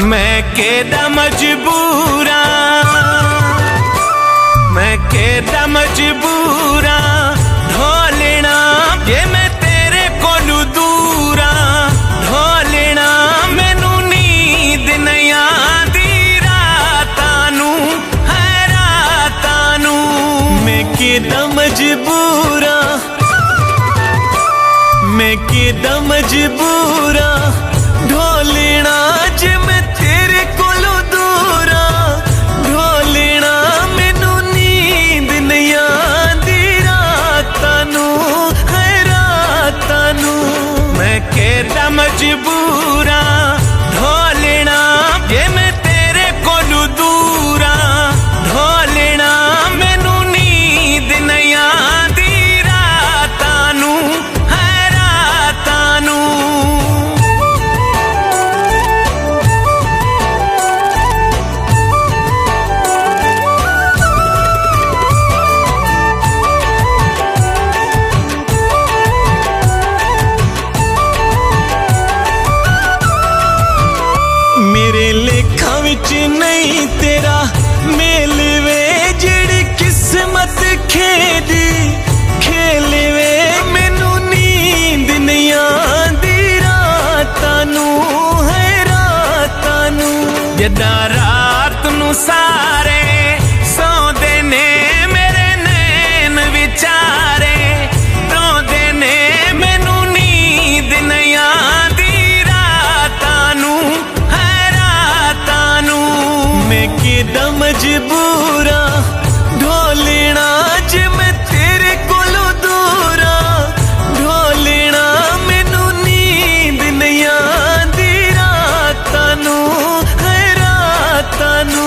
मैं केदा मजबूरा, मैं केदा मजबूरा ढोलना जे मैं तेरे कोलू दूरा। ढोलना मैनू नींद नहीं आंदी रातां नू, है रातां नू। मैं केदा मजबूरा, मैं केदा मजबूरा ढोलना जे मैं तेरे कोलों दूरा। ढोलना मैनू नींद नहीं आंदी रातां नू, है रातां नू। मैं केदा मजबूरा ढोलना जे मैं तेरे कोलों दूरा। ढोलना मैनू नींद नहीं आंदी रातां नू, है रातां नू। मेरे लेखा विच नहीं तेरा मेल वे, जेड़ी किस्मत खेदी खेल वे। मैनू नींद नहीं आंदी रातां नू, है रातां नू। जदां रात नू सारे सौंदे ने मेरे नैन विचारे रोंदे ने, मैनू नींद नहीं आंदी रातां नू, है रातां नू। मैं केदा मजबूरा ढोलना जे मैं तेरे कोलों दूरा। ढोलना मैनू नींद नहीं आंदी रातां नू, है रातां नू।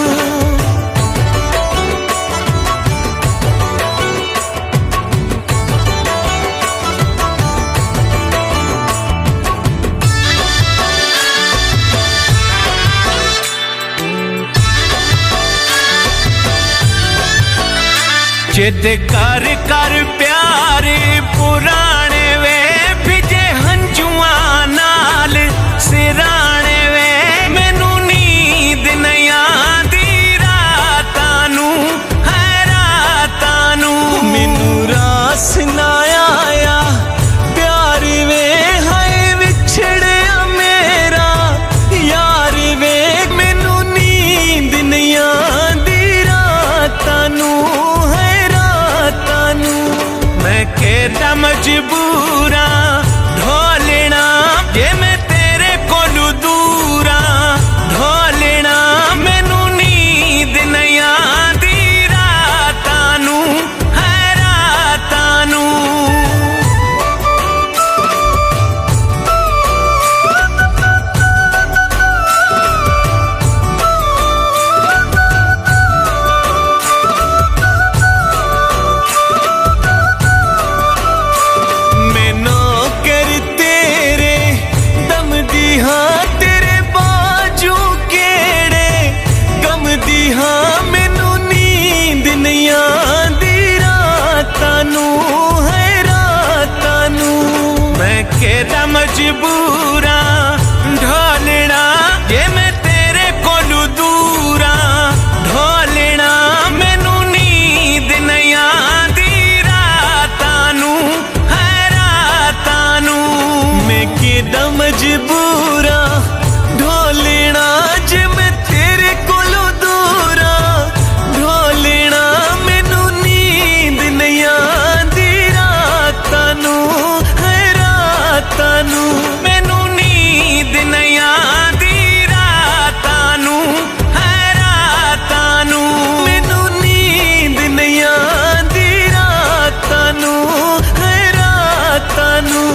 जिद कर कर प्यारे पुराने वे, भिजे हंजुआं नाल सिराने वे। मैनू नींद नहीं आंदी रातां नू, है रातां नू। मैनू रास ना आया प्यार वे, हाय विछड़िया मेरा यार वे। मैनू नींद नहीं आंदी रातां नू, मैं केदा मजबूरा ढोलना जे मैं तेरे कोलू दूरा। ढोलना मैनू नींद नहीं आंदी रातां नू, है रातां नू। हाँ तेरे बाजू केड़े गम दी, हाँ मैनू नींद नहीं आंदी रातां नू, है रातां नू। मैं केदा मजबूर